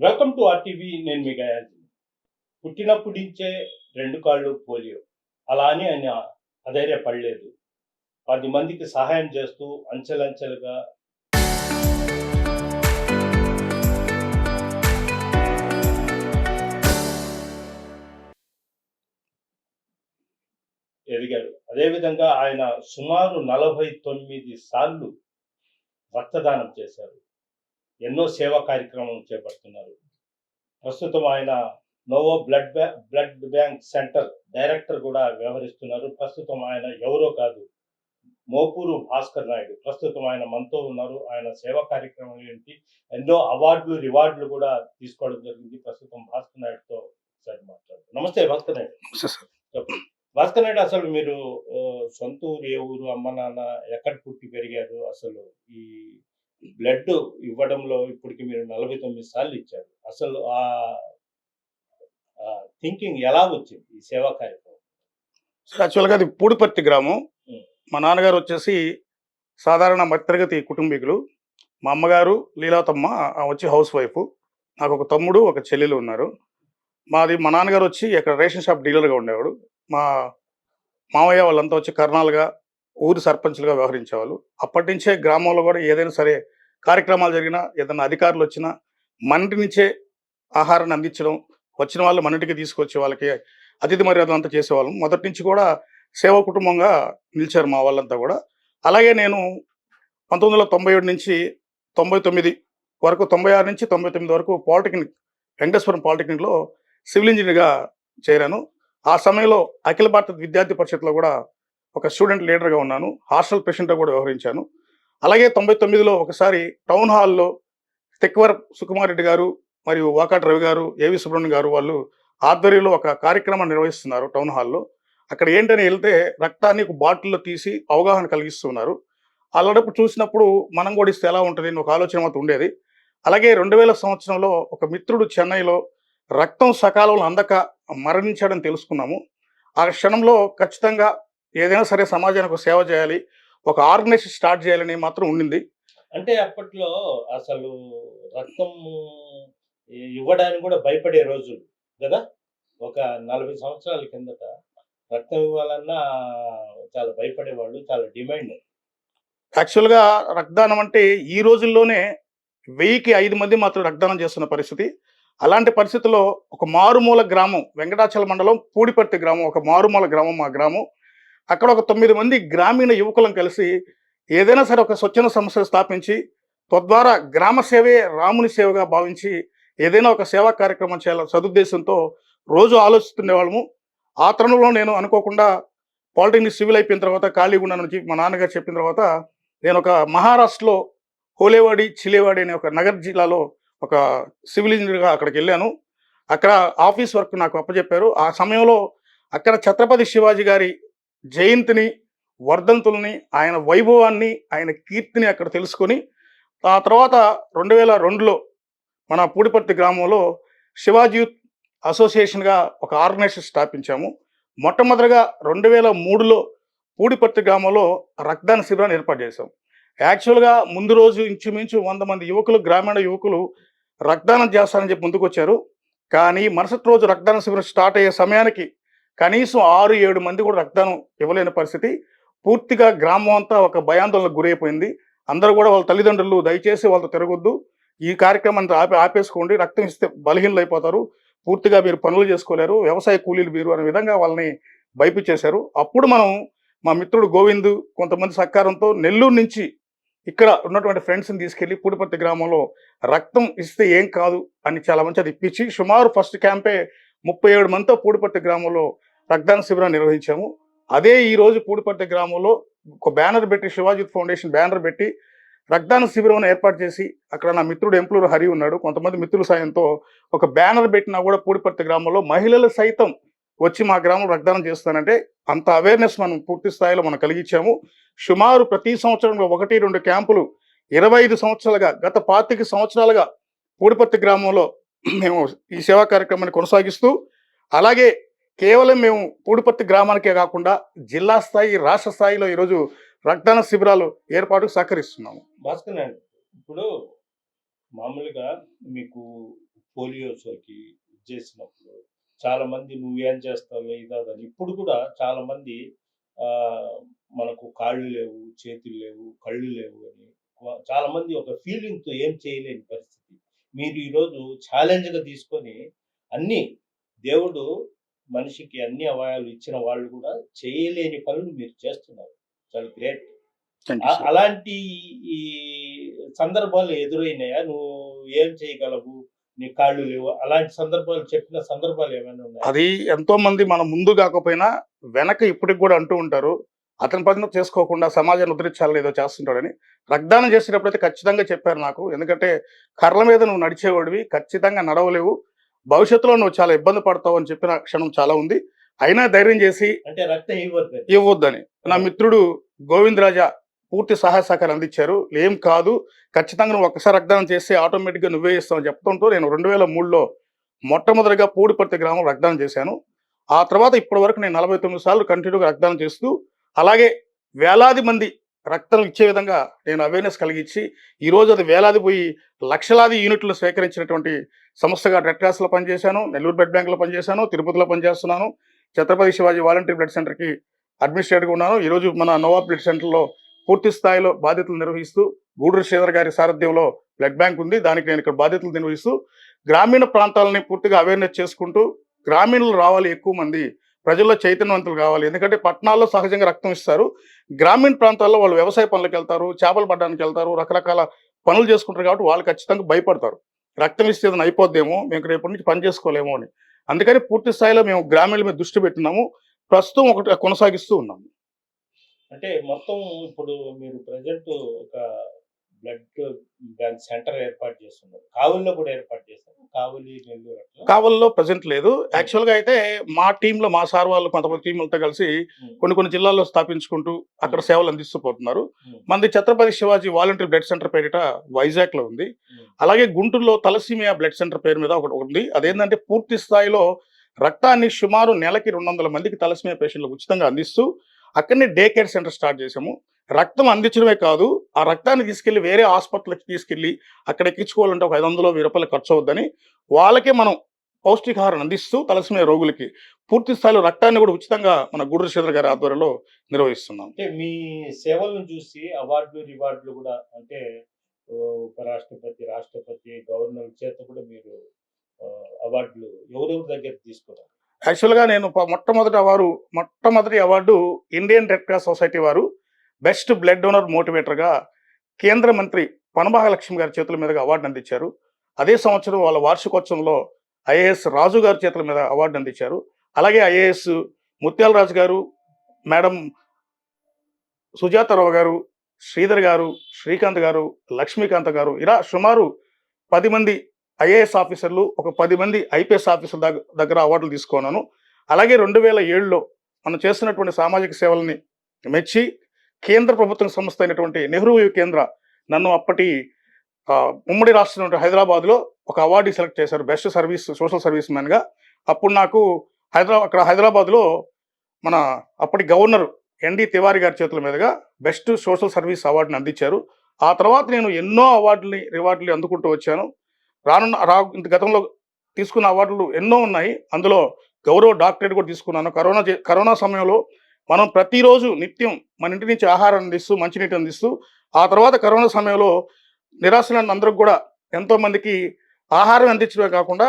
Welcome to RTV. నేను మీ గయాజీ. పుట్టినప్పటి నుంచే 2 కాళ్ళు పోలియో. అలా అని ఆయన అధైర్యపడలేదు. 10 మందికి సహాయం చేస్తూ అంచెలంచెలుగా ఎదిగారు. అదేవిధంగా ఆయన సుమారు 49 సార్లు రక్తదానం చేశారు. ఎన్నో సేవా కార్యక్రమాలు చేపడుతున్నారు. ప్రస్తుతం ఆయన novo blood bank centre director కూడా వ్యవహరిస్తున్నారు. ప్రస్తుతం ఆయన ఎవరో కాదు, మోపూరు భాస్కర్ నాయుడు. ప్రస్తుతం ఆయన మనతో ఉన్నారు. ఆయన సేవా కార్యక్రమం ఏంటి, ఎన్నో అవార్డులు రివార్డులు కూడా తీసుకోవడం జరిగింది. ప్రస్తుతం భాస్కర్ నాయుడుతో ఒకసారి మాట్లాడుతాం. నమస్తే భాస్కర్ నాయుడు. చెప్పండి భాస్కర్ నాయుడు, అసలు మీరు సొంత ఊరు ఏ ఊరు, అమ్మ నాన్న ఎక్కడ పుట్టి పెరిగారు, అసలు ఈ బ్లడ్ ఇవ్వడంలో ఇప్పటికి మీరు 49 సార్లు ఇచ్చారు. అసలు ఆ థింకింగ్ ఎలా వచ్చింది ఈ సేవా కార్యక్రమం? యాక్చువల్గా అది పూడిపర్తి గ్రామం. ఉం. మా నాన్నగారు వచ్చేసి సాధారణ మధ్యతరగతి కుటుంబీకులు. మా అమ్మగారు లీలాతమ్మ వచ్చి హౌస్ వైఫ్. నాకు ఒక తమ్ముడు ఒక చెల్లెలు ఉన్నారు. మా నాన్నగారు వచ్చి అక్కడ రేషన్ షాప్ డీలర్గా ఉండేవాడు. మా మామయ్య వాళ్ళంతా వచ్చి కర్నాలుగా ఊరి సర్పంచ్లుగా వ్యవహరించేవాళ్ళు. అప్పటి నుంచే గ్రామంలో కూడా ఏదైనా సరే కార్యక్రమాలు జరిగినా, ఏదైనా అధికారులు వచ్చినా మన ఇంటి నుంచే ఆహారాన్ని అందించడం, వచ్చిన వాళ్ళు మన ఇంటికి తీసుకొచ్చి వాళ్ళకి అతిథి మర్యాదలు అంతా చేసేవాళ్ళం. మొదటి నుంచి కూడా సేవా కుటుంబంగా నిలిచారు మా వాళ్ళంతా కూడా. అలాగే నేను 1997 నుంచి 99 వరకు, 96 నుంచి 99 వరకు పాలిటెక్నిక్, వెంకటేశ్వరం పాలిటెక్నిక్లో సివిల్ ఇంజనీర్గా చేరాను. ఆ సమయంలో అఖిల భారత విద్యార్థి పరిషత్లో కూడా ఒక స్టూడెంట్ లీడర్గా ఉన్నాను. హాస్టల్ ప్రెసిడెంట్గా కూడా వ్యవహరించాను. అలాగే 99లో ఒకసారి టౌన్ హాల్లో తెక్వర్ సుకుమార్ రెడ్డి గారు మరియు వాకాటి రవి గారు, ఏవి సుబ్రహ్మణ్యం గారు వాళ్ళు ఆధ్వర్యంలో ఒక కార్యక్రమాన్ని నిర్వహిస్తున్నారు టౌన్ హాల్లో. అక్కడ ఏంటని వెళ్తే రక్తాన్ని ఒక బాటిల్లో తీసి అవగాహన కలిగిస్తున్నారు. అలాంటప్పుడు చూసినప్పుడు మనం కూడా ఇస్తే ఎలా ఉంటుంది అని ఒక ఆలోచన మాత్రం ఉండేది. అలాగే 2000 సంవత్సరంలో ఒక మిత్రుడు చెన్నైలో రక్తం సకాలంలో అందక మరణించాడని తెలుసుకున్నాము. ఆ క్షణంలో ఖచ్చితంగా ఏదైనా సరే సమాజానికి ఒక సేవ చేయాలి, ఒక ఆర్గనైజేషన్ స్టార్ట్ చేయాలని మాత్రం ఉండింది. అంటే అప్పట్లో అసలు రక్తం ఇవ్వడానికి కూడా భయపడే రోజులు కదా. ఒక 40 సంవత్సరాల కిందట రక్తం ఇవ్వాలన్నా చాలా భయపడేవాళ్ళు, చాలా డిమాండ్. యాక్చువల్గా రక్తదానం అంటే ఈ రోజుల్లోనే 1000కి 5 మంది మాత్రం రక్తదానం చేస్తున్న పరిస్థితి. అలాంటి పరిస్థితుల్లో ఒక మారుమూల గ్రామం, వెంకటాచల మండలం పూడిపర్తి గ్రామం, ఒక మారుమూల గ్రామం మా గ్రామం. అక్కడ ఒక 9 మంది గ్రామీణ యువకులం కలిసి ఏదైనా సరే ఒక స్వచ్ఛంద సంస్థలు స్థాపించి, తద్వారా గ్రామ సేవే రాముని సేవగా భావించి ఏదైనా ఒక సేవా కార్యక్రమం చేయాలని సదుద్దేశంతో రోజు ఆలోచిస్తుండేవాళ్ళము. ఆ తరుణంలో నేను అనుకోకుండా పాలిటెక్నిక్ సివిల్ అయిపోయిన తర్వాత ఖాళీగా ఉన్నానని మా నాన్నగారు చెప్పిన తర్వాత నేను ఒక మహారాష్ట్రలో హోలేవాడి, చిలేవాడి అనే ఒక నగర్ జిల్లాలో ఒక సివిల్ ఇంజనీర్గా అక్కడికి వెళ్ళాను. అక్కడ ఆఫీస్ వర్క్ నాకు అప్పచెప్పారు. ఆ సమయంలో అక్కడ ఛత్రపతి శివాజీ గారి జయంతిని, వర్ధంతుల్ని, ఆయన వైభవాన్ని, ఆయన కీర్తిని అక్కడ తెలుసుకొని, ఆ తర్వాత 2002లో మన పూడిపర్తి గ్రామంలో శివాజీ యూత్ అసోసియేషన్గా ఒక ఆర్గనైజేషన్ స్థాపించాము. మొట్టమొదటిగా 2003లో పూడిపర్తి గ్రామంలో రక్తదాన శిబిరాన్ని ఏర్పాటు చేశాం. యాక్చువల్గా ముందు రోజు ఇంచుమించు 100 మంది యువకులు, గ్రామీణ యువకులు రక్తదానం చేస్తారని చెప్పి ముందుకొచ్చారు. కానీ మరుసటి రోజు రక్తదాన శిబిరం స్టార్ట్ అయ్యే సమయానికి కనీసం 6-7 మంది కూడా రక్తదానం ఇవ్వలేని పరిస్థితి. పూర్తిగా గ్రామం అంతా ఒక భయాందోళనకు గురైపోయింది. అందరూ కూడా వాళ్ళ తల్లిదండ్రులు దయచేసి వాళ్ళతో తిరగొద్దు, ఈ కార్యక్రమాన్ని ఆపేసుకోండి, రక్తం ఇస్తే బలహీనలు అయిపోతారు, పూర్తిగా మీరు పనులు చేసుకోలేరు, వ్యవసాయ కూలీలు మీరు అనే విధంగా వాళ్ళని భయపించేశారు. అప్పుడు మనం మా మిత్రుడు గోవింద్ కొంతమంది సహకారంతో నెల్లూరు నుంచి ఇక్కడ ఉన్నటువంటి ఫ్రెండ్స్ని తీసుకెళ్లి పూడిపర్తి గ్రామంలో రక్తం ఇస్తే ఏం కాదు అని చాలా మంచి అది ఇప్పించి సుమారు ఫస్ట్ క్యాంపే 37 మందితో పూడిపర్తి గ్రామంలో రక్తదాన శిబిరాన్ని నిర్వహించాము. అదే ఈ రోజు పూడిపర్తి గ్రామంలో ఒక బ్యానర్ పెట్టి, శివాజీ ఫౌండేషన్ బ్యానర్ పెట్టి రక్తదాన శిబిరం ఏర్పాటు చేసి, అక్కడ నా మిత్రుడు ఎంప్లూరు హరి ఉన్నాడు, కొంతమంది మిత్రుల సాయంతో ఒక బ్యానర్ పెట్టినా కూడా పూడిపర్తి గ్రామంలో మహిళలు సైతం వచ్చి మా గ్రామం రక్తదానం చేస్తానంటే అంత అవేర్నెస్ మనం పూర్తి స్థాయిలో మనం కలిగించాము. సుమారు ప్రతి సంవత్సరంలో 1-2 క్యాంపులు 25 సంవత్సరాలుగా, గత 25 సంవత్సరాలుగా పూడిపర్తి గ్రామంలో మేము ఈ సేవా కార్యక్రమాన్ని కొనసాగిస్తూ, అలాగే కేవలం మేము పూడిపర్తి గ్రామానికే కాకుండా జిల్లా స్థాయి, రాష్ట్ర స్థాయిలో ఈరోజు రక్తదాన శిబిరాలు ఏర్పాటుకు సహకరిస్తున్నాము. భాస్కర్ నాయుడు, ఇప్పుడు మామూలుగా మీకు షోకి చేసినప్పుడు చాలా మంది నువ్వేం చేస్తావు ఇదా అని. ఇప్పుడు కూడా చాలా మంది ఆ, మనకు కాళ్ళు లేవు, చేతులు లేవు, కళ్ళు లేవు అని చాలా మంది ఒక ఫీలింగ్ తో ఏం చేయలేని పరిస్థితి. మీరు ఈరోజు ఛాలెంజ్ గా తీసుకొని అన్ని దేవుడు మనిషికి అన్ని అవయవాలు ఇచ్చిన వాళ్ళు కూడా చేయలేని పనులు మీరు చేస్తున్నారు. చాలా గ్రేట్. Thank you sir. అలాంటి ఈ సందర్భాలు ఎదురైనాయా? నువ్వు ఏం చేయగలవు? నీ కాళ్ళు లేవు. అలాంటి సందర్భాలు చెప్పిన సందర్భాలు ఏమైనా ఉన్నాయా? అది ఎంతో మంది మనం ముందు కాకపోయినా వెనక ఇప్పటికి కూడా అంటూ ఉంటారు. అతని పని చేసుకోకుండా సమాజాన్ని ఉద్ధరించాలని ఏదో చేస్తుంటాడని. రక్తదానం చేసేటప్పుడైతే ఖచ్చితంగా చెప్పారు నాకు. ఎందుకంటే కర్రల మీద నువ్వు నడిచేవాడివి, ఖచ్చితంగా నడవలేవు. భవిష్యత్తులో నువ్వు చాలా ఇబ్బంది పడతావు అని చెప్పిన క్షణం చాలా ఉంది. అయినా ధైర్యం చేసి అంటే రక్తం ఇవ్వద్దని. ఇవ్వొద్దని నా మిత్రుడు గోవిందరాజా పూర్తి సహాయ సహకారం అందించారు. ఏం కాదు, ఖచ్చితంగా నువ్వు ఒక్కసారి రక్తదానం చేస్తే ఆటోమేటిక్గా నువ్వే ఇస్తావని చెప్తుంటూ నేను 2003లో మొట్టమొదటిగా పూడిపర్తి గ్రామం రక్తదానం చేశాను. ఆ తర్వాత ఇప్పటి వరకు నేను 49 సార్లు కంటిన్యూగా రక్తదానం చేస్తూ, అలాగే వేలాది మంది రక్తం ఇచ్చే విధంగా నేను అవేర్నెస్ కలిగించి, ఈరోజు అది వేలాది పోయి లక్షలాది యూనిట్లు సేకరించినటువంటి సంస్థగా రెడ్ క్రాస్లో పనిచేశాను, నెల్లూరు బ్లడ్ బ్యాంకులో పనిచేశాను, తిరుపతిలో పనిచేస్తున్నాను, ఛత్రపతి శివాజీ వాలంటరీ బ్లడ్ సెంటర్కి అడ్మినిస్ట్రేటర్గా ఉన్నాను. ఈరోజు మన నవాబ్ బ్లడ్ సెంటర్లో పూర్తి స్థాయిలో బాధ్యతలు నిర్వహిస్తూ, గూడూరు శ్రీధర్ గారి సారథ్యంలో బ్లడ్ బ్యాంక్ ఉంది, దానికి నేను ఇక్కడ బాధ్యతలు నిర్వహిస్తూ గ్రామీణ ప్రాంతాలని పూర్తిగా అవేర్నెస్ చేసుకుంటూ, గ్రామీణులు రావాలి, ఎక్కువ మంది ప్రజల్లో చైతన్యవంతులు కావాలి. ఎందుకంటే పట్టణాల్లో సహజంగా రక్తం ఇస్తారు, గ్రామీణ ప్రాంతాల్లో వాళ్ళు వ్యవసాయ పనులకు వెళ్తారు, చేపలు పట్టడానికి వెళ్తారు, రకరకాల పనులు చేసుకుంటారు. కాబట్టి వాళ్ళు ఖచ్చితంగా భయపడతారు, రక్తం ఇస్తే ఏదైనా అయిపోద్దేమో, మేము రేపటి నుంచి పని చేసుకోలేమో అని. అందుకని పూర్తి స్థాయిలో మేము గ్రామీణుల మీద దృష్టి పెట్టినాము. ప్రస్తుతం ఒకటి కొనసాగిస్తూ ఉన్నాము. అంటే మొత్తం ఇప్పుడు మీరు ప్రెజెంట్ ఒక బ్లడ్ బ్యాంక్ సెంటర్ ఏర్పాటు చేస్తున్నారు. కావులిలో కూడా ఏర్పాటు చేస్తారు. కావులి, నెల్లూరు అట్లా. కావల్లో ప్రజెంట్ లేదు. యాక్చువల్గా అయితే మా టీంలో మా సార్ వాళ్ళు కొంతమంది టీములతో కలిసి కొన్ని జిల్లాల్లో స్థాపించుకుంటూ అక్కడ సేవలు అందిస్తూ పోతున్నారు. మనది Chhatrapati Shivaji voluntary blood centre పేరిట వైజాగ్లో ఉంది. అలాగే గుంటూరులో తలసీమియా బ్లడ్ సెంటర్ పేరు మీద ఒకటి ఉంది. అదేంటంటే పూర్తి స్థాయిలో రక్తాన్ని సుమారు నెలకి 200 మందికి తలసీమియా పేషెంట్లకు ఉచితంగా అందిస్తూ అక్కడనే డే కేర్ సెంటర్ స్టార్ట్ చేశాము. రక్తం అందించడమే కాదు, ఆ రక్తాన్ని తీసుకెళ్లి వేరే ఆసుపత్రులకు తీసుకెళ్లి అక్కడ ఎక్కించుకోవాలంటే ఒక 500-1000 ఖర్చు అవుద్దని వాళ్ళకే మనం పౌష్టికాహారం అందిస్తూ తలసీమియా రోగులకి పూర్తి స్థాయిలో రక్తాన్ని కూడా ఉచితంగా మన గూడూరు శ్రీధర్ గారి ఆధ్వర్యంలో నిర్వహిస్తున్నాం. అంటే మీ సేవలను చూసి అవార్డులు, రివార్డులు కూడా అంటే ఉపరాష్ట్రపతి, రాష్ట్రపతి, గవర్నర్ చేత కూడా మీరు అవార్డులు ఎవరెవరి దగ్గర తీసుకున్నారు? యాక్చువల్గా నేను మొట్టమొదటి award Indian red cross society వారు బెస్ట్ బ్లడ్ డోనర్ మోటివేటర్గా కేంద్ర మంత్రి పనబాగలక్ష్మి గారి చేతుల మీదుగా అవార్డు అందించారు. అదే సంవత్సరం వాళ్ళ వార్షికోత్సవంలో ఐఏఎస్ రాజు గారి చేతుల మీద అవార్డు అందించారు. అలాగే ఐఏఎస్ ముత్యాలరాజు గారు, మేడం సుజాతారావు గారు, శ్రీధర్ గారు, శ్రీకాంత్ గారు, లక్ష్మీకాంత్ గారు, ఇలా సుమారు 10 మంది ఐఏఎస్ ఆఫీసర్లు, ఒక 10 మంది ఐపీఎస్ ఆఫీసర్ల దగ్గర అవార్డులు తీసుకున్నాను. అలాగే 2007లో మనం చేస్తున్నటువంటి సామాజిక సేవల్ని మెచ్చి కేంద్ర ప్రభుత్వ సంస్థ అయినటువంటి నెహ్రూ యువ కేంద్ర నన్ను అప్పటి ఉమ్మడి రాష్ట్రం హైదరాబాద్లో ఒక అవార్డు సెలెక్ట్ చేశారు, బెస్ట్ సోషల్ సర్వీస్ మ్యాన్గా. అప్పుడు నాకు హైదరాబాద్లో మన అప్పటి గవర్నర్ ఎన్డి తివారీ గారి చేతుల మీదుగా బెస్ట్ సోషల్ సర్వీస్ అవార్డుని అందించారు. ఆ తర్వాత నేను ఎన్నో రివార్డులు అందుకుంటూ వచ్చాను. గతంలో తీసుకున్న అవార్డులు ఎన్నో ఉన్నాయి. అందులో గౌరవ డాక్టరేట్ కూడా తీసుకున్నాను. కరోనా సమయంలో మనం ప్రతిరోజు నిత్యం మన ఇంటి నుంచి ఆహారం అందిస్తూ, మంచినీటి అందిస్తూ, ఆ తర్వాత కరోనా సమయంలో నిరాశలను అందరికి కూడా ఎంతోమందికి ఆహారం అందించడమే కాకుండా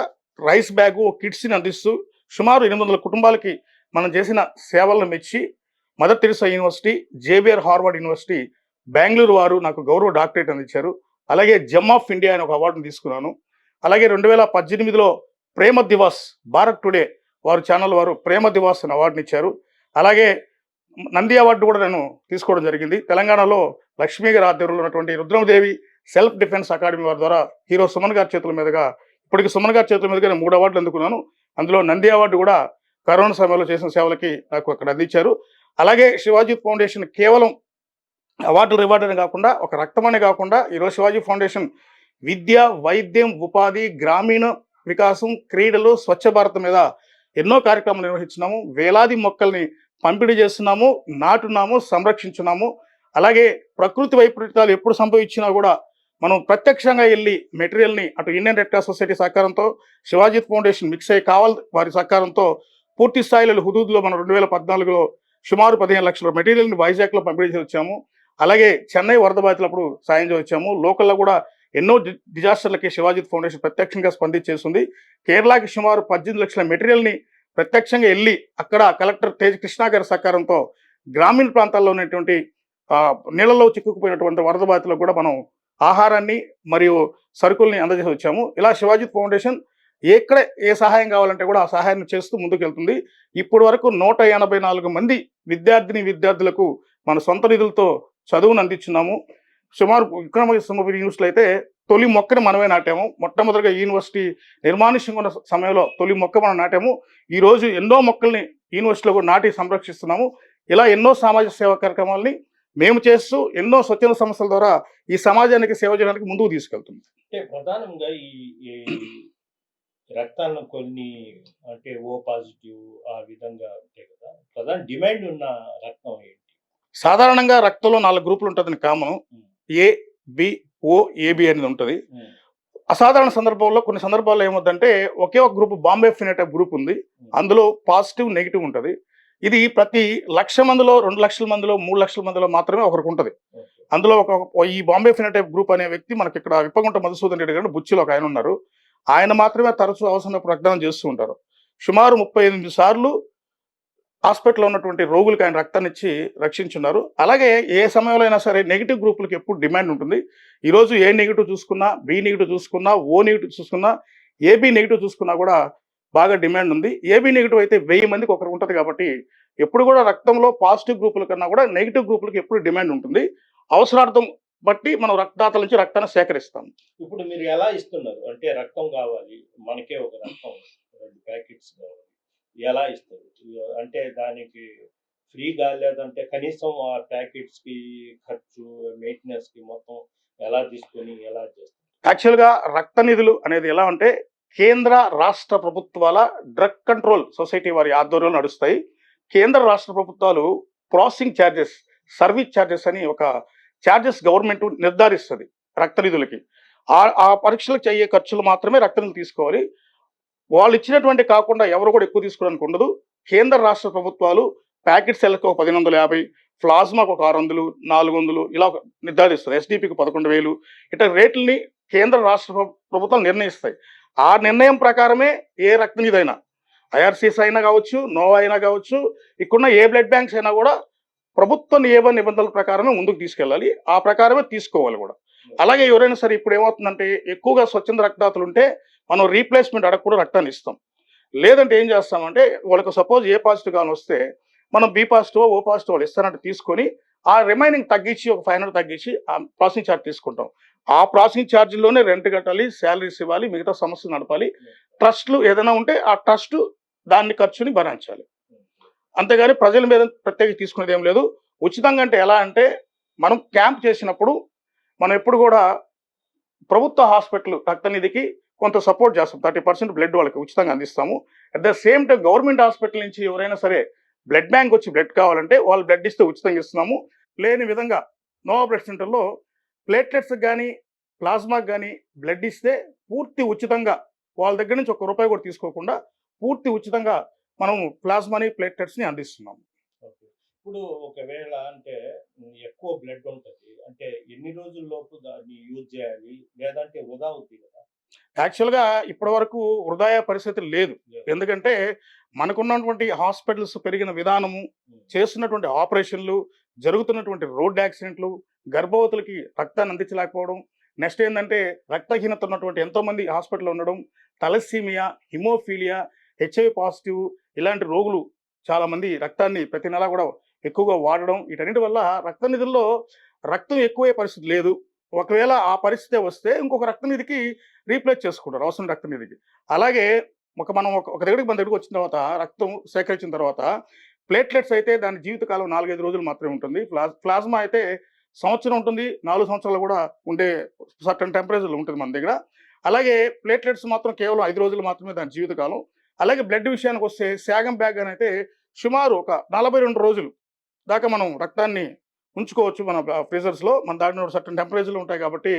రైస్ బ్యాగు, కిట్స్ని అందిస్తూ సుమారు 800 కుటుంబాలకి మనం చేసిన సేవలను మెచ్చి mother Teresa university, Xavier Harvard university, Bengaluru వారు నాకు గౌరవ డాక్టరేట్ అందించారు. అలాగే జమ్ ఆఫ్ ఇండియా అనే ఒక అవార్డును తీసుకున్నాను. అలాగే 2018లో ప్రేమ దివాస్, భారత్ టుడే వారు ఛానల్ వారు ప్రేమ దివాస్ అనే అవార్డుని ఇచ్చారు. అలాగే నంది అవార్డు కూడా నేను తీసుకోవడం జరిగింది. తెలంగాణలో లక్ష్మీ గారి ఆధ్వర్యంలో ఉన్నటువంటి రుద్రమదేవి సెల్ఫ్ డిఫెన్స్ అకాడమీ వారి ద్వారా హీరో సుమన్ గారి చేతుల మీదుగా, ఇప్పటికి సుమన్ గారి చేతుల మీదుగా నేను 3 అవార్డులు అందుకున్నాను. అందులో నంది అవార్డు కూడా కరోనా సమయంలో చేసిన సేవలకి నాకు అక్కడ అందించారు. అలాగే శివాజీ ఫౌండేషన్ కేవలం అవార్డు రివార్డు అని కాకుండా, ఒక రక్తమనే కాకుండా, ఈరోజు శివాజీ ఫౌండేషన్ విద్య, వైద్యం, ఉపాధి, గ్రామీణ వికాసం, క్రీడలు, స్వచ్ఛ భారత్ మీద ఎన్నో కార్యక్రమాలు నిర్వహించున్నాము. వేలాది మొక్కల్ని పంపిణీ చేస్తున్నాము, నాటున్నాము, సంరక్షించున్నాము. అలాగే ప్రకృతి వైపరీత్యాలు ఎప్పుడు సంభవించినా కూడా మనం ప్రత్యక్షంగా వెళ్ళి మెటీరియల్ని అటు ఇండియన్ రెడ్ క్రాస్ సొసైటీ సహకారంతో, శివాజిత్ ఫౌండేషన్ మిక్స్ అయ్యి కావాలి వారి సహకారంతో పూర్తి స్థాయిలో హుదూద్లో మనం 2014లో సుమారు 15 లక్షల మెటీరియల్ని వైజాగ్లో పంపిణీ చేసి వచ్చాము. అలాగే చెన్నై వరద బాధితులప్పుడు సాయం చేసి వచ్చాము. లోకల్లో కూడా ఎన్నో డిజాస్టర్లకి శివాజిత్ ఫౌండేషన్ ప్రత్యక్షంగా స్పందించేస్తుంది. కేరళకి సుమారు 18 లక్షల మెటీరియల్ని ప్రత్యక్షంగా వెళ్ళి అక్కడ కలెక్టర్ తేజ్ కృష్ణ గారి సహకారంతో గ్రామీణ ప్రాంతాల్లో ఉన్నటువంటి నీళ్ళలో చిక్కుకుపోయినటువంటి వరద బాధితులకు కూడా మనం ఆహారాన్ని మరియు సరుకుల్ని అందజేసి వచ్చాము. ఇలా శివాజిత్ ఫౌండేషన్ ఎక్కడ ఏ సహాయం కావాలంటే కూడా ఆ సహాయాన్ని చేస్తూ ముందుకెళ్తుంది. ఇప్పటి వరకు 184 మంది విద్యార్థులకు మన సొంత నిధులతో చదువును అందించున్నాము. సుమారు విక్రమసింహపురి యూనివర్సిటీలో అయితే తొలి మొక్కని మనమే నాటాము. మొట్టమొదటిగా యూనివర్సిటీ నిర్మానుష్యంగా ఉన్న సమయంలో తొలి మొక్క మనం నాటాము. ఈరోజు ఎన్నో మొక్కల్ని యూనివర్సిటీలో కూడా నాటి సంరక్షిస్తున్నాము. ఇలా ఎన్నో సామాజిక సేవా కార్యక్రమాలని మేము చేస్తూ ఎన్నో స్వచ్ఛంద సంస్థల ద్వారా ఈ సమాజానికి సేవ చేయడానికి ముందుకు తీసుకెళ్తుంది. అంటే ప్రధానంగా ఈ ఈ రక్తాలను కొన్ని అంటే ఓ పాజిటివ్ ఆ విధంగా ఉంటాయి కదా, ప్రధాన డిమాండ్ ఉన్న రక్తం ఏంటి? సాధారణంగా రక్తంలో 4 గ్రూపులు ఉంటుందని కామను. ఏ, బి, ఓ, ఏబి అనేది ఉంటుంది. అసాధారణ సందర్భంలో కొన్ని సందర్భాల్లో ఏమవుతుందంటే ఒకే ఒక గ్రూప్ బాంబే ఫినోటైప్ గ్రూప్ ఉంది. అందులో పాజిటివ్ నెగిటివ్ ఉంటుంది. ఇది ప్రతి 1,00,000 మందిలో 2,00,000 మందిలో 3,00,000 మందిలో మాత్రమే ఒకరికి ఉంటుంది. అందులో ఈ బాంబే ఫినోటైప్ గ్రూప్ అనే వ్యక్తి మనకి ఇక్కడ విప్పగుంట మధుసూదన్ రెడ్డి గారు బుచ్చిలో ఒక ఆయన ఉన్నారు. ఆయన మాత్రమే తరచూ అవసరమైనప్పుడు రక్తదానం చేస్తూ ఉంటారు. సుమారు 38 సార్లు హాస్పిటల్లో ఉన్నటువంటి రోగులకు ఆయన రక్తాన్ని ఇచ్చి రక్షించున్నారు. అలాగే ఏ సమయంలో అయినా సరే నెగిటివ్ గ్రూపులకు ఎప్పుడు డిమాండ్ ఉంటుంది. ఈరోజు ఏ నెగిటివ్ చూసుకున్నా, బి నెగిటివ్ చూసుకున్నా, ఓ నెగిటివ్ చూసుకున్నా, ఏబి నెగిటివ్ చూసుకున్నా కూడా బాగా డిమాండ్ ఉంది. ఏబి నెగిటివ్ అయితే 1000 మందికి ఒకరు ఉంటుంది కాబట్టి ఎప్పుడు కూడా రక్తంలో పాజిటివ్ గ్రూపుల కన్నా కూడా నెగిటివ్ గ్రూపులకు ఎప్పుడు డిమాండ్ ఉంటుంది. అవసరార్థం బట్టి మనం రక్తదాతల నుంచి రక్తాన్ని సేకరిస్తాం. ఇప్పుడు మీరు ఎలా ఇస్తున్నారు? అంటే రక్తం కావాలి, మనకే ఒక రక్తం 2 ప్యాకెట్స్ కావాలి, ఎలా ఇస్తారు? అంటే దానికి ఫ్రీగా, లేదంటే కనీసం ఆ ప్యాకెట్స్ కి ఖర్చు, మెయింటెనెన్స్ కి మొత్తం ఎలా తీసుకొని ఎలా చేస్తారు? యాక్చువల్గా రక్త నిధులు అనేది ఎలా అంటే కేంద్ర రాష్ట్ర ప్రభుత్వాల డ్రగ్ కంట్రోల్ సొసైటీ వారి ఆధ్వర్యంలో నడుస్తాయి. కేంద్ర రాష్ట్ర ప్రభుత్వాలు ప్రాసెసింగ్ ఛార్జెస్, సర్వీస్ ఛార్జెస్ అని ఒక ఛార్జెస్ గవర్నమెంట్ నిర్ధారిస్తుంది రక్త నిధులకి. ఆ పరీక్షలకు అయ్యే ఖర్చులు మాత్రమే రక్త నిధులు తీసుకోవాలి. వాళ్ళు ఇచ్చినటువంటి కాకుండా ఎవరు కూడా ఎక్కువ తీసుకోవడానికి ఉండదు. కేంద్ర రాష్ట్ర ప్రభుత్వాలు ప్యాకెట్ సెల్కి ఒక 1,550, ప్లాస్మాకు ఒక 600, 400 ఇలా నిర్ధారిస్తారు. ఎస్డిపికి 11,000 ఇట్లా రేట్లని కేంద్ర రాష్ట్ర ప్రభుత్వాలు నిర్ణయిస్తాయి. ఆ నిర్ణయం ప్రకారమే ఏ రక్త నిధి అయినా, ఐఆర్సీస్ అయినా కావచ్చు, నోవా అయినా కావచ్చు, ఇక్కడున్న ఏ బ్లడ్ బ్యాంక్స్ అయినా కూడా ప్రభుత్వ నిబంధనల ప్రకారమే ముందుకు తీసుకెళ్ళాలి. ఆ ప్రకారమే తీసుకోవాలి కూడా. అలాగే ఎవరైనా సరే ఇప్పుడు ఏమవుతుందంటే ఎక్కువగా స్వచ్ఛంద రక్తదాతలు ఉంటే మనం రీప్లేస్మెంట్ అడగకుండా రక్తాన్ని ఇస్తాం. లేదంటే ఏం చేస్తామంటే వాళ్ళకి సపోజ్ ఏ పాజిటివ్ కానీ వస్తే మనం బి పాజిటివ్, ఓ పాజిటివ్ వాళ్ళు ఇస్తానంటే తీసుకొని ఆ రిమైనింగ్ తగ్గించి ఒక 500 తగ్గించి ఆ ప్రాసెసింగ్ ఛార్జ్ తీసుకుంటాం. ఆ ప్రాసెసింగ్ ఛార్జీలోనే రెంట్ కట్టాలి, శాలరీస్ ఇవ్వాలి, మిగతా సమస్యలు నడపాలి. ట్రస్ట్లు ఏదైనా ఉంటే ఆ ట్రస్ట్ దాన్ని ఖర్చుని భరించాలి. అంతేగాని ప్రజల మీద ప్రత్యేకంగా తీసుకునేది ఏం లేదు. ఉచితంగా అంటే ఎలా అంటే మనం క్యాంప్ చేసినప్పుడు మనం ఎప్పుడు కూడా ప్రభుత్వ హాస్పిటల్ రక్తనిధికి కొంత సపోర్ట్ చేస్తాం. 30% బ్లడ్ వాళ్ళకి ఉచితంగా అందిస్తాము. At the same time government hospital నుంచి ఎవరైనా సరే బ్లడ్ బ్యాంక్ వచ్చి బ్లడ్ కావాలంటే వాళ్ళు బ్లడ్ ఇస్తే ఉచితంగా ఇస్తున్నాము. లేని విధంగా నోవా బ్లడ్ సెంటర్లో ప్లేట్లెట్స్కి కానీ ప్లాస్మాకి కానీ బ్లడ్ ఇస్తే పూర్తి ఉచితంగా వాళ్ళ దగ్గర నుంచి ₹1 కూడా తీసుకోకుండా పూర్తి ఉచితంగా మనం ప్లాస్మాని, ప్లేట్లెట్స్ని అందిస్తున్నాము. ఇప్పుడు ఒకవేళ అంటే ఎక్కువ బ్లడ్ ఉంటుంది అంటే ఎన్ని రోజుల్లోపు దాన్ని యూజ్ చేయాలి, లేదంటే వృధా అవుతుంది కదా? యాక్చువల్గా ఇప్పటి వరకు వృధా పరిస్థితి లేదు. ఎందుకంటే మనకున్నటువంటి హాస్పిటల్స్ పెరిగిన విధానము, చేస్తున్నటువంటి ఆపరేషన్లు, జరుగుతున్నటువంటి రోడ్ యాక్సిడెంట్లు, గర్భవతులకి రక్తాన్ని అందించలేకపోవడం, నెక్స్ట్ ఏంటంటే రక్తహీనత ఉన్నటువంటి ఎంతోమంది హాస్పిటల్లో ఉండడం, తలస్సీమియా, హిమోఫీలియా, హెచ్ఐవి పాజిటివ్ ఇలాంటి రోగులు చాలామంది రక్తాన్ని ప్రతి నెల కూడా ఎక్కువగా వాడడం, వీటన్నిటి వల్ల రక్త నిధుల్లో రక్తం ఎక్కువే పరిస్థితి లేదు. ఒకవేళ ఆ పరిస్థితి వస్తే ఇంకొక రక్తనిధికి రీప్లేస్ చేసుకుంటారు అవసరం రక్తనిధికి. అలాగే మనం ఒక దగ్గరికి మన దగ్గరికి వచ్చిన తర్వాత రక్తం సేకరించిన తర్వాత ప్లేట్లెట్స్ అయితే దాని జీవితకాలం 4-5 రోజులు మాత్రమే ఉంటుంది. ప్లాస్మా అయితే సంవత్సరం ఉంటుంది, 4 సంవత్సరాలు కూడా ఉండే సర్టన్ టెంపరేచర్లో ఉంటుంది మన దగ్గర. అలాగే ప్లేట్లెట్స్ మాత్రం కేవలం 5 రోజులు మాత్రమే దాని జీవితకాలం. అలాగే బ్లడ్ విషయానికి వస్తే శాగం బ్యాగ్ అని అయితే సుమారు ఒక 42 రోజులు దాకా మనం రక్తాన్ని ఉంచుకోవచ్చు మన ఫ్రీజర్స్లో. మన దాంట్లో సర్టన్ టెంపరేచర్లు ఉంటాయి కాబట్టి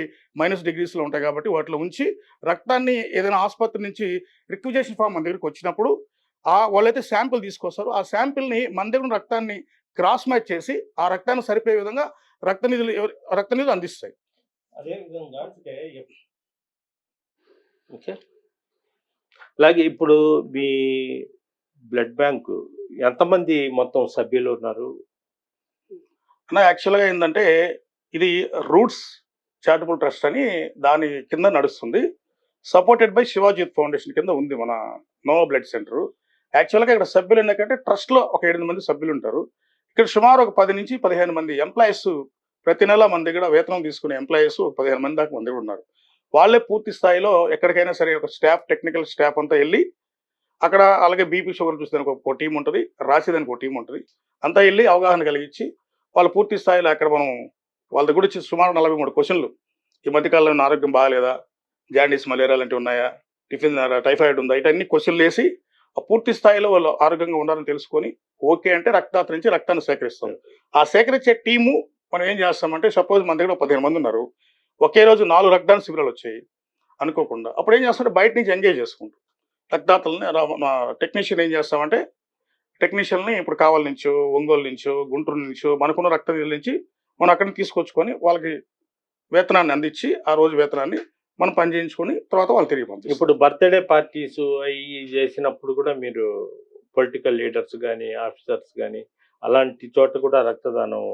-డిగ్రీస్లో ఉంటాయి కాబట్టి వాటిలో ఉంచి రక్తాన్ని ఏదైనా ఆసుపత్రి నుంచి రిక్విజేషన్ ఫామ్ మన దగ్గరికి వచ్చినప్పుడు వాళ్ళైతే శాంపిల్ తీసుకొస్తారు. ఆ శాంపిల్ని మన దగ్గర ఉన్న రక్తాన్ని క్రాస్ మ్యాచ్ చేసి ఆ రక్తాన్ని సరిపోయే విధంగా రక్త నిధులు అందిస్తాయి. అదే విధంగా అంటే ఓకే. అలాగే ఇప్పుడు మీ బ్లడ్ బ్యాంకు ఎంతమంది మొత్తం సభ్యులు ఉన్నారు? యాక్చువల్గా ఏంటంటే ఇది రూట్స్ చారిటబుల్ ట్రస్ట్ అని దాని కింద నడుస్తుంది. సపోర్టెడ్ బై శివాజీ ఫౌండేషన్ కింద ఉంది మన నోవా బ్లడ్ సెంటర్. యాక్చువల్గా ఇక్కడ సభ్యులు ఎందుకంటే ట్రస్ట్లో ఒక 8 మంది సభ్యులు ఉంటారు. ఇక్కడ సుమారు ఒక 10 నుంచి 15 మంది ఎంప్లాయీస్ ప్రతి నెల మన దగ్గర వేతనం తీసుకునే ఎంప్లాయీస్ 15 మంది దాకా మన దగ్గర ఉన్నారు. వాళ్ళే పూర్తి స్థాయిలో ఎక్కడికైనా సరే ఒక టెక్నికల్ స్టాఫ్ అంతా వెళ్ళి అక్కడ అలాగే బీపీ షుగర్ చూసేదానికి ఒక టీం ఉంటుంది, రాసేదానికి ఒక టీం ఉంటుంది. అంతా వెళ్ళి అవగాహన కలిగించి వాళ్ళు పూర్తి స్థాయిలో అక్కడ మనం వాళ్ళ దగ్గర వచ్చి సుమారు 43 క్వశ్చన్లు. ఈ మధ్యకాలంలో ఆరోగ్యం బాగాలేదా, జాండీస్, మలేరియా లాంటివి ఉన్నాయా, టైఫాయిడ్ ఉందా, ఇటన్ని క్వశ్చన్లు వేసి ఆ పూర్తి స్థాయిలో వాళ్ళు ఆరోగ్యంగా ఉండాలని తెలుసుకొని ఓకే అంటే రక్తదాత నుంచి రక్తాన్ని సేకరిస్తాం. ఆ సేకరించే టీము మనం ఏం చేస్తామంటే సపోజ్ మన దగ్గర 15 మంది ఉన్నారు, ఒకే రోజు 4 రక్తదాన శిబిరాలు వచ్చాయి అనుకోకుండా. అప్పుడు ఏం చేస్తామంటే బయట నుంచి ఎంగేజ్ చేసుకుంటాం రక్తదాతలని. టెక్నీషియన్ ఏం చేస్తామంటే టెక్నీషియన్ని ఇప్పుడు కావలి నుంచో, ఒంగోలు నుంచో, గుంటూరు నుంచో మనకున్న రక్త నిధుల నుంచి మనం అక్కడిని తీసుకొచ్చుకొని వాళ్ళకి వేతనాన్ని అందించి ఆ రోజు వేతనాన్ని మనం పని చేయించుకొని తర్వాత వాళ్ళు తిరిగి పంపిస్తాం. ఇప్పుడు బర్త్డే పార్టీస్ అవి చేసినప్పుడు కూడా మీరు పొలిటికల్ లీడర్స్ కానీ ఆఫీసర్స్ కానీ అలాంటి చోట కూడా రక్తదానం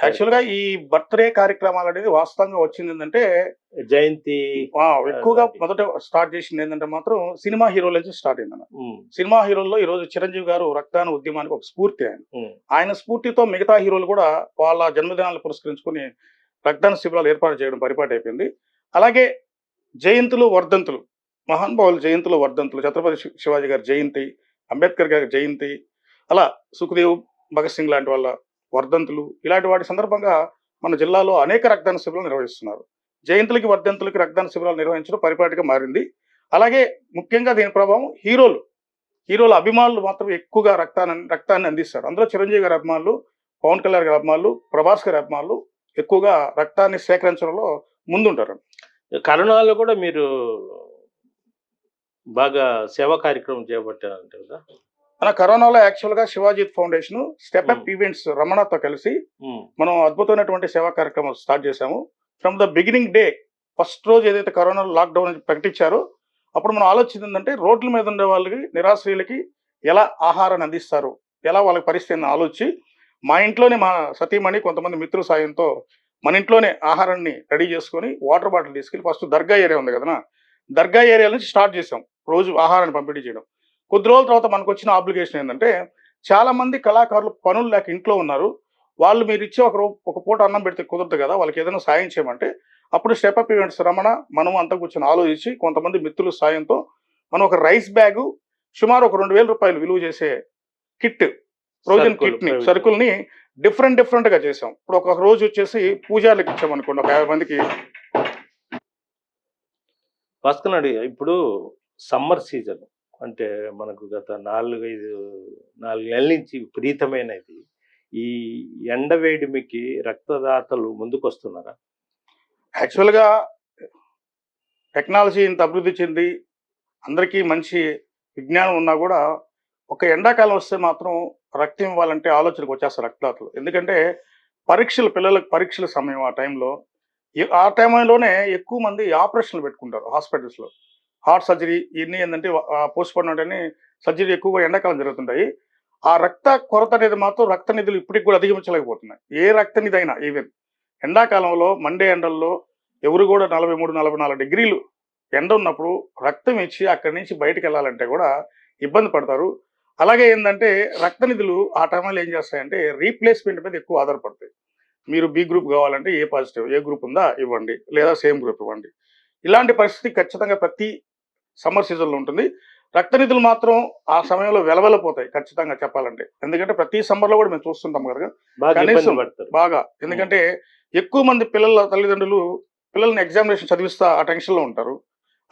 యాక్చువల్గా ఈ బర్త్డే కార్యక్రమాలు అనేది వాస్తవంగా వచ్చింది ఏంటంటే జయంతి ఎక్కువగా మొదట స్టార్ట్ చేసింది ఏంటంటే మాత్రం సినిమా హీరోల నుంచి స్టార్ట్ అయిందన్న. సినిమా హీరోల్లో ఈ రోజు చిరంజీవి గారు రక్తదాన ఉద్యమానికి ఒక స్ఫూర్తి. ఆయన స్ఫూర్తితో మిగతా హీరోలు కూడా వాళ్ళ జన్మదినాలను పురస్కరించుకుని రక్తదాన శిబిరాలు ఏర్పాటు చేయడం పరిపాటి అయిపోయింది. అలాగే జయంతులు, వర్ధంతులు, మహానుభావులు జయంతులు, వర్ధంతులు, ఛత్రపతి శివాజీ గారి జయంతి, అంబేద్కర్ గారి జయంతి, అలా సుఖదేవ్, భగత్ సింగ్ లాంటి వాళ్ళ వర్ధంతులు, ఇలాంటి వాటి సందర్భంగా మన జిల్లాలో అనేక రక్తదాన శిబిరాలు నిర్వహిస్తున్నారు. జయంతులకి, వర్ధంతులకి రక్తదాన శిబిరాలు నిర్వహించడం పరిపాటిగా మారింది. అలాగే ముఖ్యంగా దీని ప్రభావం హీరోల అభిమానులు మాత్రం ఎక్కువగా రక్తాన్ని అందిస్తారు. అందులో చిరంజీవి గారి అభిమానులు, పవన్ కళ్యాణ్ గారి అభిమానులు, ప్రభాస్ గారి అభిమానులు ఎక్కువగా రక్తాన్ని సేకరించడంలో ముందుంటారు. కరోనాలో కూడా మీరు బాగా సేవా కార్యక్రమం చేపట్టారంట కదా? మన కరోనాలో యాక్చువల్గా Shivaji foundation step up events రమణతో కలిసి మనం అద్భుతమైనటువంటి సేవా కార్యక్రమం స్టార్ట్ చేశాము. From the beginning day, first రోజు ఏదైతే కరోనా లాక్డౌన్ ప్రకటించారో అప్పుడు మనం ఆలోచించిందంటే రోడ్ల మీద ఉండే వాళ్ళకి, నిరాశ్రయులకి ఎలా ఆహారాన్ని అందిస్తారు, ఎలా వాళ్ళకి పరిస్థితిని ఆలోచించి మా ఇంట్లోనే మా సతీమణి కొంతమంది మిత్రుల సాయంతో మన ఇంట్లోనే ఆహారాన్ని రెడీ చేసుకొని వాటర్ బాటిల్ తీసుకెళ్ళి ఫస్ట్ దర్గా ఏరియా ఉంది కదా, దర్గా ఏరియా నుంచి స్టార్ట్ చేసాం రోజు ఆహారాన్ని పంపిణీ చేయడం. కొద్ది రోజుల తర్వాత మనకు వచ్చిన అప్లికేషన్ ఏంటంటే చాలా మంది కళాకారులు పనులు లేక ఇంట్లో ఉన్నారు, వాళ్ళు మీరు ఇచ్చే ఒక పూట అన్నం పెడితే కుదరదు కదా, వాళ్ళకి ఏదైనా సాయం చేయమంటే అప్పుడు స్టెప్ అప్ ఈవెంట్స్ రమణ మనం అంతా కూర్చొని ఆలోచించి కొంతమంది మిత్రుల సాయంతో మనం ఒక రైస్ బ్యాగు సుమారు ఒక 2000 రూపాయలు విలువ చేసే కిట్, ప్రొవిజన్ కిట్ని, సరుకుల్ని డిఫరెంట్గా చేసాం. ఇప్పుడు ఒక రోజు వచ్చేసి పూజార్లకు ఇచ్చామనుకోండి ఒక 50 మందికి. భాస్కర్, ఇప్పుడు సమ్మర్ సీజన్ అంటే మనకు గత 4 నెలల నుంచి విపరీతమైనది. ఈ ఎండవేడిమికి రక్తదాతలు ముందుకు వస్తున్నారా? యాక్చువల్గా టెక్నాలజీ ఇంత అభివృద్ధి చెంది అందరికీ మంచి విజ్ఞానం ఉన్నా కూడా ఒక ఎండాకాలం వస్తే మాత్రం రక్తం ఇవ్వాలంటే ఆలోచనకు వచ్చేస్తారు రక్తదాతలు. ఎందుకంటే పిల్లలకు పరీక్షల సమయం ఆ టైంలోనే ఎక్కువ మంది ఆపరేషన్లు పెట్టుకుంటారు హాస్పిటల్స్లో. హార్ట్ సర్జరీ ఇవన్నీ ఏంటంటే పోస్ట్ మార్టం అని సర్జరీ ఎక్కువగా ఎండాకాలం జరుగుతుంటాయి. ఆ రక్త కొరత అనేది మాత్రం రక్త నిధులు ఇప్పటికి కూడా అధిగమించలేకపోతున్నాయి. ఏ రక్త నిధి అయినా ఈవెన్ ఎండాకాలంలో మండే ఎండల్లో ఎవరు కూడా 43-44 డిగ్రీలు ఎండ ఉన్నప్పుడు రక్తం ఇచ్చి అక్కడి నుంచి బయటకు వెళ్ళాలంటే కూడా ఇబ్బంది పడతారు. అలాగే ఏంటంటే రక్త నిధులు ఆ టైంలో ఏం చేస్తాయంటే రీప్లేస్మెంట్ మీద ఎక్కువ ఆధారపడతాయి. మీరు బి గ్రూప్ కావాలంటే ఏ పాజిటివ్, ఏ గ్రూప్ ఉందా ఇవ్వండి, లేదా సేమ్ గ్రూప్ ఇవ్వండి. ఇలాంటి పరిస్థితి ఖచ్చితంగా ప్రతి సమ్మర్ సీజన్లో ఉంటుంది. రక్త నిధులు మాత్రం ఆ సమయంలో వెలవెలపోతాయి ఖచ్చితంగా చెప్పాలంటే. ఎందుకంటే ప్రతి సమ్మర్లో కూడా మేము చూస్తుంటాం కదా కనీసం బాగా. ఎందుకంటే ఎక్కువ మంది పిల్లల తల్లిదండ్రులు పిల్లల్ని ఎగ్జామినేషన్ చదివిస్తా ఆ టెన్షన్లో ఉంటారు.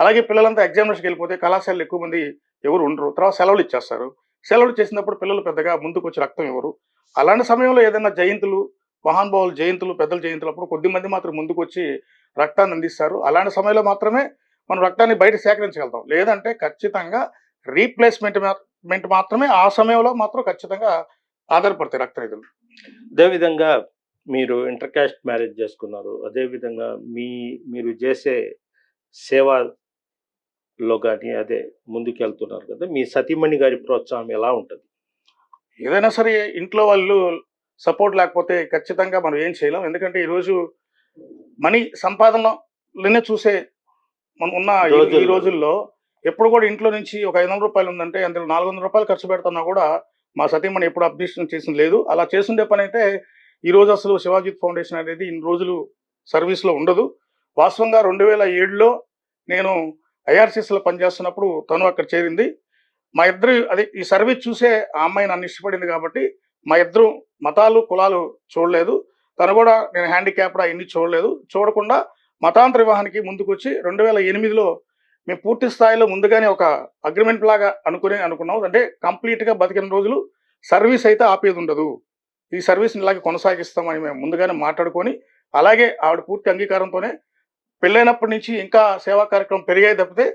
అలాగే పిల్లలంతా ఎగ్జామినేషన్కి వెళ్ళిపోతే కళాశాలలో ఎక్కువ మంది ఎవరు ఉండరు, తర్వాత సెలవులు ఇచ్చేస్తారు. సెలవులు చేసినప్పుడు పిల్లలు పెద్దగా ముందుకు వచ్చి రక్తం ఇవ్వరు. అలాంటి సమయంలో ఏదైనా జయంతులు, మహానుభావుల జయంతులు, పెద్దల జయంతులప్పుడు కొద్ది మంది మాత్రం ముందుకు వచ్చి రక్తాన్ని అందిస్తారు. అలాంటి సమయంలో మాత్రమే మనం రక్తాన్ని బయట సేకరించగలుగుతాం. లేదంటే ఖచ్చితంగా రీప్లేస్మెంట్ మాత్రమే ఆ సమయంలో మాత్రం ఖచ్చితంగా ఆధారపడతాయి రక్త నిధులు. అదేవిధంగా మీరు ఇంటర్ కాస్ట్ మ్యారేజ్ చేసుకున్నారు. అదేవిధంగా మీరు చేసే సేవలో కానీ అదే ముందుకెళ్తున్నారు కదా, మీ సతీమణి గారి ప్రోత్సాహం ఎలా ఉంటుంది? ఏదైనా సరే ఇంట్లో వాళ్ళు సపోర్ట్ లేకపోతే ఖచ్చితంగా మనం ఏం చేయలేం. ఎందుకంటే ఈరోజు మనీ సంపాదనలోనే చూసే మనం ఉన్న ఈ రోజుల్లో ఎప్పుడు కూడా ఇంట్లో నుంచి ఒక రూ. 500 ఉందంటే అందులో రూ. 400 ఖర్చు పెడుతున్నా కూడా మా సతీమణి ఎప్పుడు అబ్జెక్షన్ చేసింది లేదు. అలా చేస్తుండే పని అయితే ఈరోజు అసలు శివాజిత్ ఫౌండేషన్ అనేది ఇన్ని రోజులు సర్వీస్లో ఉండదు. వాస్తవంగా 2007లో నేను ఐఆర్సీఎస్లో పనిచేస్తున్నప్పుడు తను అక్కడ చేరింది. మా ఇద్దరు అదే ఈ సర్వీస్ చూసే ఆ అమ్మాయి నన్ను ఇష్టపడింది కాబట్టి మా ఇద్దరు మతాలు కులాలు చూడలేదు. తను కూడా నేను హ్యాండిక్యాప్డ్ అవన్నీ చూడలేదు. చూడకుండా మతాంతర వివాహానికి ముందుకు వచ్చి 2008లో మేము పూర్తి స్థాయిలో ముందుగానే ఒక అగ్రిమెంట్ లాగా అనుకున్నాం. అంటే కంప్లీట్గా బతికిన రోజులు సర్వీస్ అయితే ఆపేది ఉండదు, ఈ సర్వీస్ని ఇలాగే కొనసాగిస్తామని మేము ముందుగానే మాట్లాడుకొని అలాగే ఆవిడ పూర్తి అంగీకారంతోనే పెళ్ళైనప్పటి నుంచి ఇంకా సేవా కార్యక్రమం పెరిగాయి తప్పితే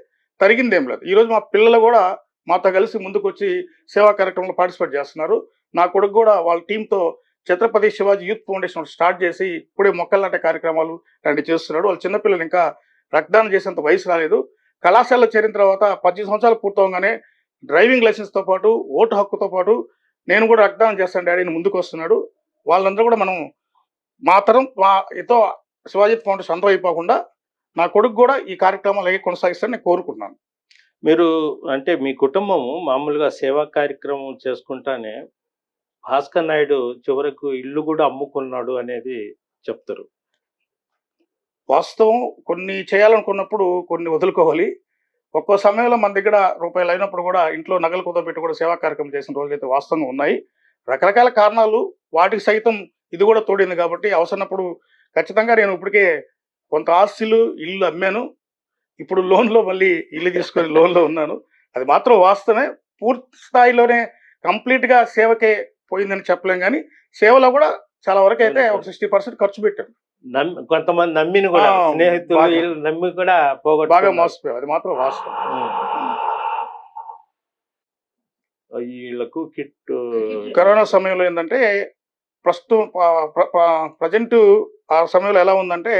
తరిగిందేం లేదు. ఈరోజు మా పిల్లలు కూడా మాతో కలిసి ముందుకు వచ్చి సేవా కార్యక్రమంలో పార్టిసిపేట్ చేస్తున్నారు. నా కొడుకు కూడా వాళ్ళ టీంతో Chhatrapati Shivaji youth foundation start చేసి ఇప్పుడే మొక్కలు నాటే కార్యక్రమాలు లాంటివి చేస్తున్నాడు. వాళ్ళ చిన్నపిల్లలు ఇంకా రక్తదానం చేసేంత వయసు రాలేదు. కళాశాలలో చేరిన తర్వాత 18 సంవత్సరాలు పూర్తవగానే డ్రైవింగ్ లైసెన్స్తో పాటు ఓటు హక్కుతో పాటు నేను కూడా రక్తదానం చేస్తాను డాడీని ముందుకు వస్తున్నాడు. వాళ్ళందరూ కూడా మనం మా తరం మా ఇతో శివాజీ ఫౌండేషన్ అందరూ అయిపోకుండా నా కొడుకు కూడా ఈ కార్యక్రమాలు అలాగే కొనసాగిస్తారని నేను కోరుకుంటున్నాను. మీరు అంటే మీ కుటుంబము మామూలుగా సేవా కార్యక్రమం చేసుకుంటానే భాస్కర్ నాయుడు చివరకు ఇల్లు కూడా అమ్ముకున్నాడు అనేది చెప్తారు. వాస్తవం కొన్ని చేయాలనుకున్నప్పుడు కొన్ని వదులుకోవాలి. ఒక్కో సమయంలో మన దగ్గర రూపాయలు అయినప్పుడు కూడా ఇంట్లో నగలు కుదపెట్టి కూడా సేవా కార్యక్రమం చేసిన రోజులైతే వాస్తవంగా ఉన్నాయి. రకరకాల కారణాలు వాటికి సైతం ఇది కూడా తోడింది కాబట్టి అవసరమైనప్పుడు ఖచ్చితంగా నేను ఇప్పటికే కొంత ఆస్తులు ఇల్లు అమ్మాను. ఇప్పుడు లోన్లో మళ్ళీ ఇల్లు తీసుకొని లోన్లో ఉన్నాను. అది మాత్రం వాస్తవమే. పూర్తి స్థాయిలోనే కంప్లీట్గా సేవకే పోయిందని చెప్పలేం, కానీ సేవలో కూడా చాలా వరకు అయితే ఒక 60% ఖర్చు పెట్టాను. కొంతమంది నమ్మిని కూడా స్నేహితులు నమ్మి కూడా బాగా మోసపోయాం. అది మాత్రం వాస్తవం. వీళ్ళకు కిట్ కరోనా సమయంలో ఏంటంటే ప్రస్తుతం ప్రజెంట్ ఆ సమయంలో ఎలా ఉందంటే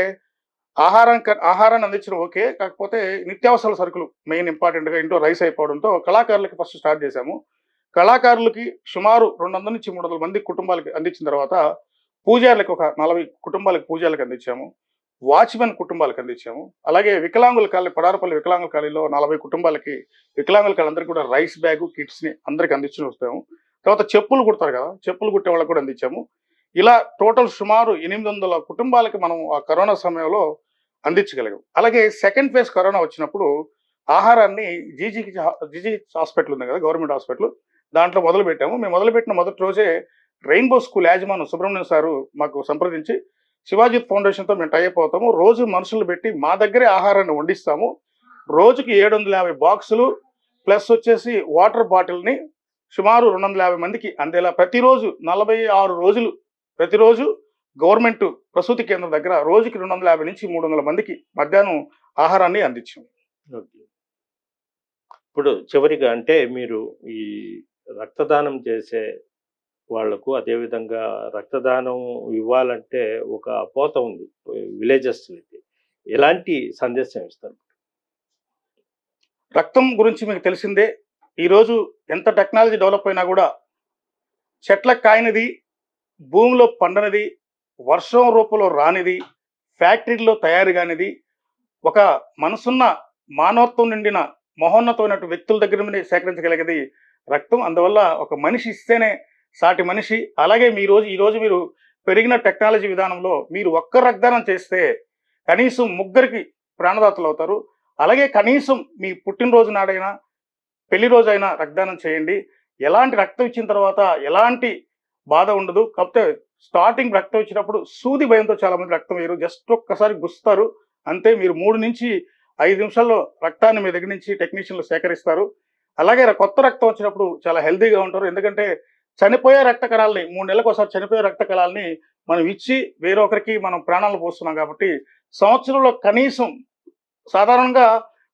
ఆహారాన్ని అందించడం ఓకే, కాకపోతే నిత్యావసరాల సరుకులు మెయిన్ ఇంపార్టెంట్గా ఇంట్లో రైస్ అయిపోవడంతో కళాకారులకి ఫస్ట్ స్టార్ట్ చేశాము. కళాకారులకి సుమారు 200 నుంచి 300 మంది కుటుంబాలకి అందించిన తర్వాత పూజారులకు ఒక 40 కుటుంబాలకు పూజారులకు అందించాము. వాచ్మెన్ కుటుంబాలకు అందించాము. అలాగే వికలాంగుల కాలనీ పడారపల్లి వికలాంగుల కాలనీలో 40 కుటుంబాలకి వికలాంగుల కాలనీ అందరికీ కూడా రైస్ బ్యాగు కిట్స్ని అందరికి అందించి వస్తాము. తర్వాత చెప్పులు కుడతారు కదా, చెప్పులు కుట్టే వాళ్ళకి కూడా అందించాము. ఇలా టోటల్ సుమారు 800 కుటుంబాలకి మనం ఆ కరోనా సమయంలో అందించగలిగాం. అలాగే సెకండ్ ఫేజ్ కరోనా వచ్చినప్పుడు ఆహారాన్ని జీజీ హాస్పిటల్ ఉంది కదా, గవర్నమెంట్ హాస్పిటల్, దాంట్లో మొదలుపెట్టాము. మేము మొదలుపెట్టిన మొదటి రోజే రెయిన్బో స్కూల్ యాజమాన్యం సుబ్రహ్మణ్యం సారు మాకు సంప్రదించి శివాజీ ఫౌండేషన్తో మేము టైఅప్ అవుతాము, రోజు మనుషులు పెట్టి మా దగ్గరే ఆహారాన్ని వండిస్తాము, రోజుకి 750 బాక్సులు ప్లస్ వచ్చేసి వాటర్ బాటిల్ని సుమారు 250 మందికి అందేలా ప్రతిరోజు 46 రోజులు ప్రతిరోజు గవర్నమెంట్ ప్రసూతి కేంద్రం దగ్గర రోజుకి 250 నుంచి 300 మందికి మధ్యాహ్నం ఆహారాన్ని అందించాం. ఇప్పుడు చివరిగా అంటే మీరు ఈ రక్తదానం చేసే వాళ్లకు అదేవిధంగా రక్తదానం ఇవ్వాలంటే ఒక అపోత ఉంది విలేజెస్, ఎలాంటి సందేశం ఇస్తారు? రక్తం గురించి మీకు తెలిసిందే. ఈరోజు ఎంత టెక్నాలజీ డెవలప్ అయినా కూడా చెట్లకు కాయనిది, భూమిలో పండనిది, వర్షం రూపంలో రానిది, ఫ్యాక్టరీలో తయారు కానిది, ఒక మనసున్న మానవత్వం నిండిన మహోన్నతమైన వ్యక్తుల దగ్గర నుండి సేకరించగలిగేది రక్తం. అందువల్ల ఒక మనిషి ఇస్తేనే సాటి మనిషి. అలాగే ఈరోజు మీరు పెరిగిన టెక్నాలజీ విధానంలో మీరు ఒక్క రక్తదానం చేస్తే కనీసం 3కి ప్రాణదాతలు అవుతారు. అలాగే కనీసం మీ పుట్టినరోజు నాడైనా పెళ్లి రోజైనా రక్తదానం చేయండి. ఎలాంటి రక్తం ఇచ్చిన తర్వాత ఎలాంటి బాధ ఉండదు. కాకపోతే స్టార్టింగ్ రక్తం ఇచ్చినప్పుడు సూది భయంతో చాలా మంది రక్తం వేయరు, జస్ట్ ఒక్కసారి గుస్తారు అంతే. మీరు 3 నుంచి 5 నిమిషాల్లో రక్తాన్ని మీ దగ్గర నుంచి టెక్నీషియన్లు సేకరిస్తారు. అలాగే కొత్త రక్తం వచ్చినప్పుడు చాలా హెల్తీగా ఉంటారు. ఎందుకంటే చనిపోయే రక్త కణాలని 3 నెలలకు ఒకసారి చనిపోయే రక్త కణాలని మనం ఇచ్చి వేరొకరికి మనం ప్రాణాలు పోస్తున్నాం కాబట్టి సంవత్సరంలో కనీసం సాధారణంగా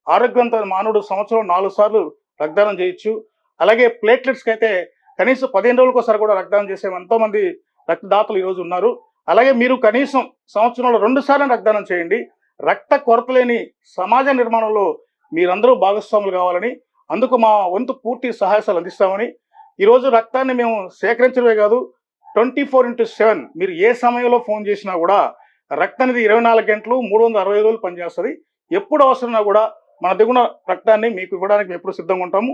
ఆరోగ్యవంతమైన మానవుడు సంవత్సరం 4 సార్లు రక్తదానం చేయొచ్చు. అలాగే ప్లేట్లెట్స్కి అయితే కనీసం 15 రోజులకు ఒకసారి కూడా రక్తదానం చేసే ఎంతోమంది రక్తదాతలు ఈరోజు ఉన్నారు. అలాగే మీరు కనీసం సంవత్సరంలో 2 సార్లు రక్తదానం చేయండి. రక్త కొరత లేని సమాజ నిర్మాణంలో మీరందరూ భాగస్వాములు కావాలని, అందుకు మా వంతు పూర్తి సహాయాలు అందిస్తామని, ఈరోజు రక్తాన్ని మేము సేకరించడమే కాదు 24/7 మీరు ఏ సమయంలో ఫోన్ చేసినా కూడా రక్తం అనేది 24 గంటలు 365 రోజులు పనిచేస్తుంది. ఎప్పుడు అవసరమైనా కూడా మన దగ్గర రక్తాన్ని మీకు ఇవ్వడానికి మేము ఎప్పుడు సిద్ధంగా ఉంటాము.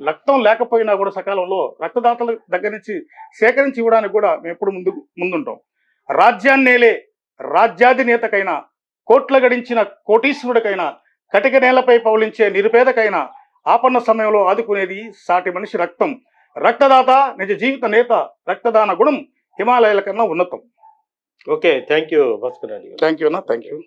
రక్తం లేకపోయినా కూడా సకాలంలో రక్తదాతల దగ్గర నుంచి సేకరించి ఇవ్వడానికి కూడా మేము ఎప్పుడు ముందుంటాం. రాజ్యాన్నేలే రాజ్యాధినేతకైనా, కోట్ల గడించిన కోటీశ్వరుడికైనా, కటిక నేలపై పౌలించే నిరుపేదకైనా ఆపన్న సమయంలో ఆదుకునేది సాటి మనిషి రక్తం. రక్తదాత నిజ జీవిత నేత, రక్తదాన గుణం హిమాలయాల కన్నా ఉన్నతం. Okay, thank you Bhaskar Reddy garu. Thank you అన్న, థ్యాంక్ యూ.